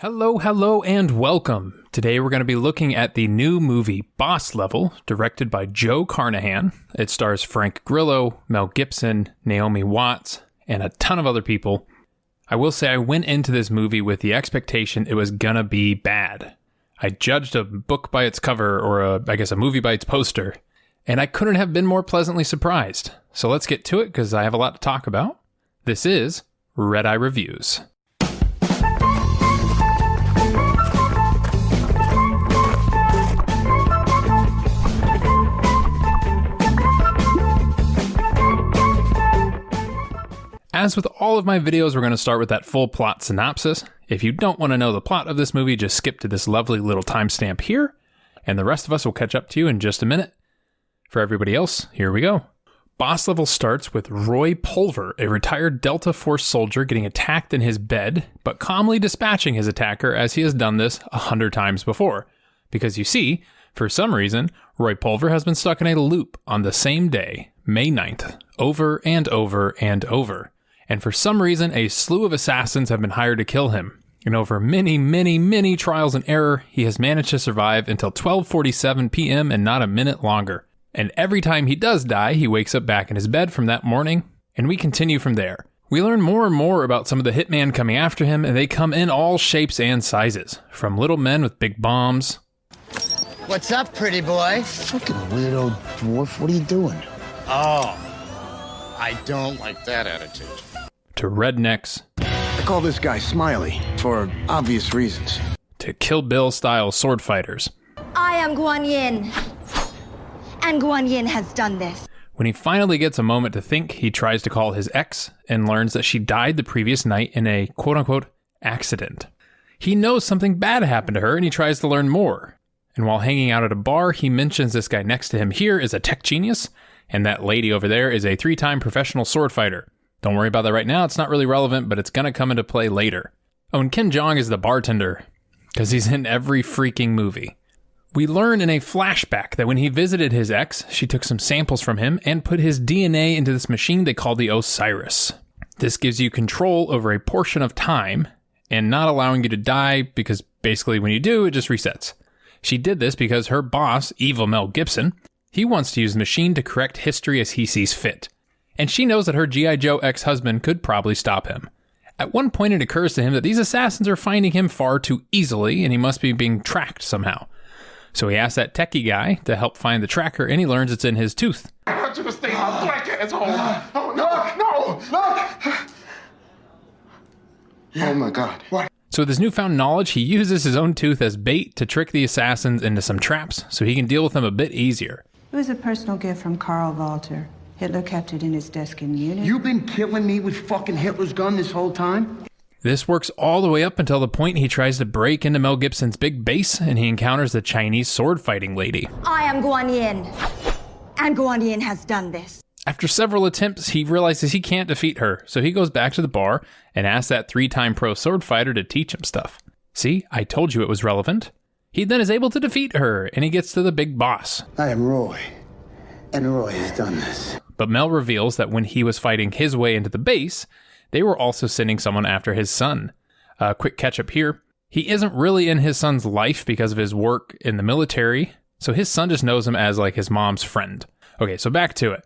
Hello, and welcome. Today we're going to be looking at the new movie Boss Level, directed by Joe Carnahan. It stars Frank Grillo, Mel Gibson, Naomi Watts, and a ton of other people. I will say I went into this movie with the expectation it was gonna be bad. I judged a book by its cover, or a movie by its poster, and I couldn't have been more pleasantly surprised. So let's get to it, because I have a lot to talk about. This is Redeye Reviews. As with all of my videos, we're going to start with that full plot synopsis. If you don't want to know the plot of this movie, just skip to this lovely little timestamp here, and the rest of us will catch up to you in just a minute. For everybody else, here we go. Boss Level starts with Roy Pulver, a retired Delta Force soldier, getting attacked in his bed, but calmly dispatching his attacker as he has done this 100 times before. Because you see, for some reason, Roy Pulver has been stuck in a loop on the same day, May 9th, over and over and over. And for some reason, a slew of assassins have been hired to kill him. And over many trials and error, he has managed to survive until 12:47 p.m. and not a minute longer. And every time he does die, he wakes up back in his bed from that morning, and we continue from there. We learn more and more about some of the hitmen coming after him, and they come in all shapes and sizes. From little men with big bombs. What's up, pretty boy? Fucking weirdo dwarf, what are you doing? Oh, I don't like that attitude. To rednecks. I call this guy Smiley, for obvious reasons. To Kill Bill-style sword fighters. I am Guan Yin, and Guan Yin has done this. When he finally gets a moment to think, he tries to call his ex and learns that she died the previous night in a quote-unquote accident. He knows something bad happened to her, and he tries to learn more. And while hanging out at a bar, he mentions this guy next to him here is a tech genius, and that lady over there is a 3-time professional sword fighter. Don't worry about that right now, it's not really relevant, but it's gonna come into play later. Oh, and Jeong is the bartender, because he's in every freaking movie. We learn in a flashback that when he visited his ex, she took some samples from him and put his DNA into this machine they call the Osiris. This gives you control over a portion of time, and not allowing you to die, because basically when you do, it just resets. She did this because her boss, evil Mel Gibson, he wants to use the machine to correct history as he sees fit. And she knows that her G.I. Joe ex-husband could probably stop him. At one point it occurs to him that these assassins are finding him far too easily and he must be being tracked somehow. So he asks that techie guy to help find the tracker, and he learns it's in his tooth. I want you to stay on black asshole. Oh, no. Oh my god. What? So with his newfound knowledge, he uses his own tooth as bait to trick the assassins into some traps so he can deal with them a bit easier. It was a personal gift from Karl Walter. Hitler kept it in his desk in Munich. You been killing me with fucking Hitler's gun this whole time? This works all the way up until the point he tries to break into Mel Gibson's big base and he encounters the Chinese sword fighting lady. I am Guan Yin, and Guan Yin has done this. After several attempts, he realizes he can't defeat her, so he goes back to the bar and asks that 3-time pro sword fighter to teach him stuff. See, I told you it was relevant. He then is able to defeat her, and he gets to the big boss. I am Roy, and Roy has done this. But Mel reveals that when he was fighting his way into the base, they were also sending someone after his son. Quick catch up here. He isn't really in his son's life because of his work in the military, so his son just knows him as like his mom's friend. Okay, so back to it.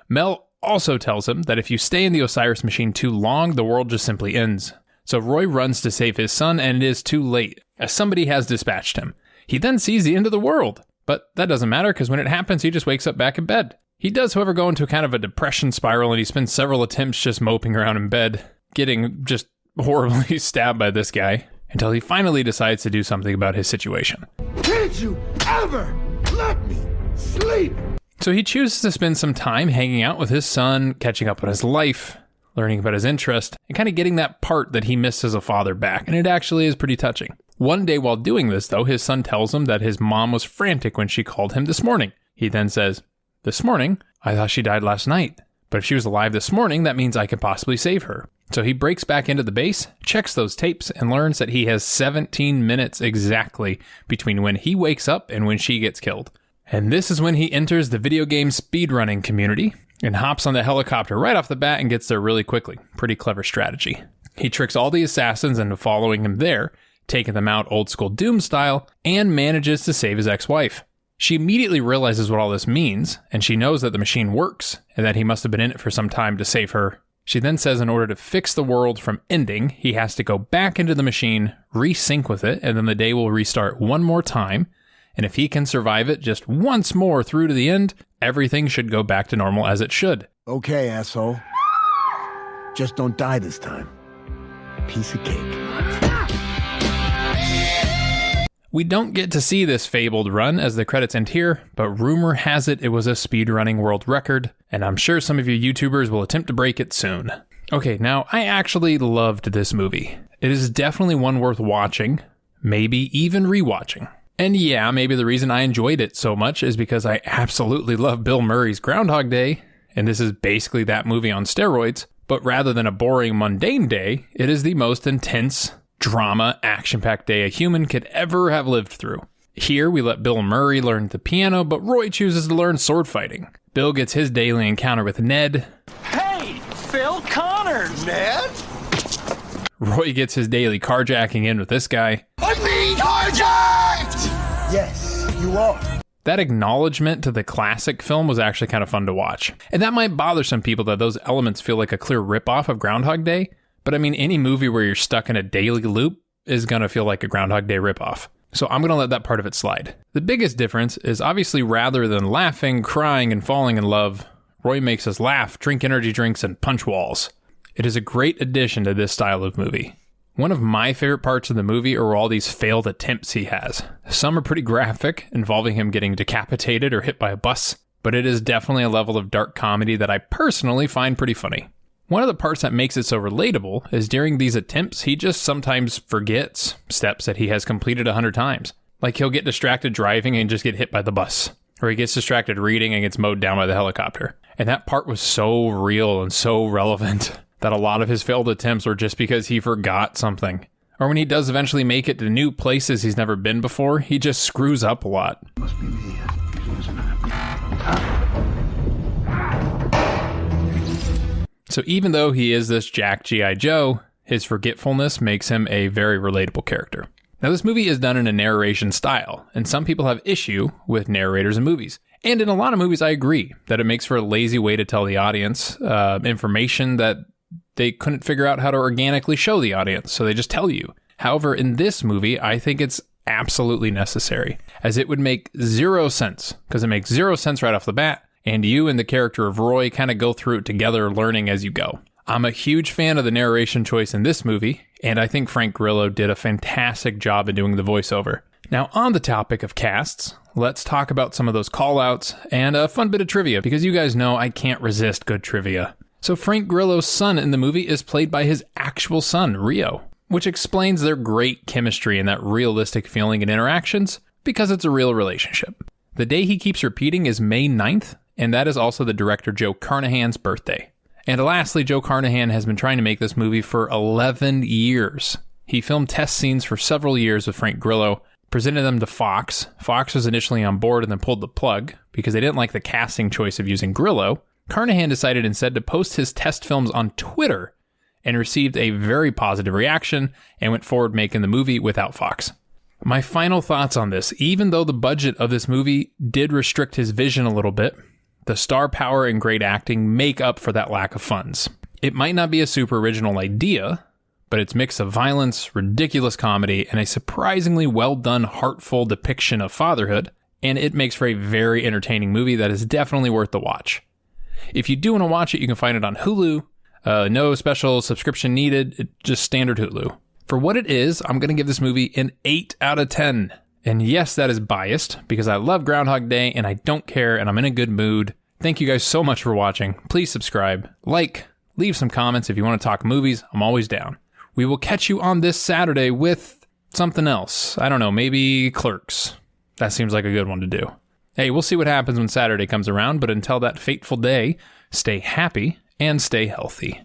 Mel also tells him that if you stay in the Osiris machine too long, the world just simply ends. So Roy runs to save his son, and it is too late, as somebody has dispatched him. He then sees the end of the world, but that doesn't matter because when it happens, he just wakes up back in bed. He does, however, go into kind of a depression spiral, and he spends several attempts just moping around in bed, getting just horribly stabbed by this guy, until he finally decides to do something about his situation. Did you ever let me sleep? So he chooses to spend some time hanging out with his son, catching up on his life, learning about his interest, and kind of getting that part that he missed as a father back, and it actually is pretty touching. One day while doing this, though, his son tells him that his mom was frantic when she called him this morning. He then says, "This morning? I thought she died last night. But if she was alive this morning, that means I could possibly save her." So he breaks back into the base, checks those tapes, and learns that he has 17 minutes exactly between when he wakes up and when she gets killed. And this is when he enters the video game speedrunning community and hops on the helicopter right off the bat and gets there really quickly. Pretty clever strategy. He tricks all the assassins into following him there, taking them out old school Doom style, and manages to save his ex-wife. She immediately realizes what all this means, and she knows that the machine works, and that he must have been in it for some time to save her. She then says in order to fix the world from ending, he has to go back into the machine, resync with it, and then the day will restart one more time, and if he can survive it just once more through to the end, everything should go back to normal as it should. Okay, asshole. Just don't die this time. Piece of cake. We don't get to see this fabled run as the credits end here, but rumor has it was a speedrunning world record, and I'm sure some of you YouTubers will attempt to break it soon. Okay, now I actually loved this movie. It is definitely one worth watching, maybe even rewatching. And yeah, maybe the reason I enjoyed it so much is because I absolutely love Bill Murray's Groundhog Day, and this is basically that movie on steroids, but rather than a boring, mundane day, it is the most intense, drama, action-packed day a human could ever have lived through. Here, we let Bill Murray learn the piano, but Roy chooses to learn sword fighting. Bill gets his daily encounter with Ned. Hey, Phil Connors! Ned? Roy gets his daily carjacking in with this guy. I'm being carjacked! Yes, you are. That acknowledgement to the classic film was actually kind of fun to watch. And that might bother some people that those elements feel like a clear ripoff of Groundhog Day, but I mean, any movie where you're stuck in a daily loop is going to feel like a Groundhog Day ripoff. So I'm going to let that part of it slide. The biggest difference is obviously rather than laughing, crying, and falling in love, Roy makes us laugh, drink energy drinks, and punch walls. It is a great addition to this style of movie. One of my favorite parts of the movie are all these failed attempts he has. Some are pretty graphic, involving him getting decapitated or hit by a bus, but it is definitely a level of dark comedy that I personally find pretty funny. One of the parts that makes it so relatable is during these attempts, he just sometimes forgets steps that he has completed 100 times. Like he'll get distracted driving and just get hit by the bus. Or he gets distracted reading and gets mowed down by the helicopter. And that part was so real and so relevant that a lot of his failed attempts were just because he forgot something. Or when he does eventually make it to new places he's never been before, he just screws up a lot. Must be me. So even though he is this Jack G.I. Joe, his forgetfulness makes him a very relatable character. Now this movie is done in a narration style, and some people have issue with narrators in movies. And in a lot of movies I agree that it makes for a lazy way to tell the audience information that they couldn't figure out how to organically show the audience, so they just tell you. However, in this movie, I think it's absolutely necessary, as it would make zero sense, because it makes zero sense right off the bat, and you and the character of Roy kind of go through it together, learning as you go. I'm a huge fan of the narration choice in this movie, and I think Frank Grillo did a fantastic job in doing the voiceover. Now, on the topic of casts, let's talk about some of those call-outs and a fun bit of trivia, because you guys know I can't resist good trivia. So Frank Grillo's son in the movie is played by his actual son, Yeoh, which explains their great chemistry and that realistic feeling and interactions, because it's a real relationship. The day he keeps repeating is May 9th, and that is also the director Joe Carnahan's birthday. And lastly, Joe Carnahan has been trying to make this movie for 11 years. He filmed test scenes for several years with Frank Grillo, presented them to Fox. Fox was initially on board and then pulled the plug because they didn't like the casting choice of using Grillo. Carnahan decided instead to post his test films on Twitter and received a very positive reaction and went forward making the movie without Fox. My final thoughts on this: even though the budget of this movie did restrict his vision a little bit, the star power and great acting make up for that lack of funds. It might not be a super original idea, but its mix of violence, ridiculous comedy, and a surprisingly well-done, heartful depiction of fatherhood, and it makes for a very entertaining movie that is definitely worth the watch. If you do want to watch it, you can find it on Hulu. No special subscription needed, just standard Hulu. For what it is, I'm going to give this movie an 8 out of 10. And yes, that is biased, because I love Groundhog Day, and I don't care, and I'm in a good mood. Thank you guys so much for watching. Please subscribe, like, leave some comments if you want to talk movies. I'm always down. We will catch you on this Saturday with something else. I don't know, maybe Clerks. That seems like a good one to do. Hey, we'll see what happens when Saturday comes around, but until that fateful day, stay happy and stay healthy.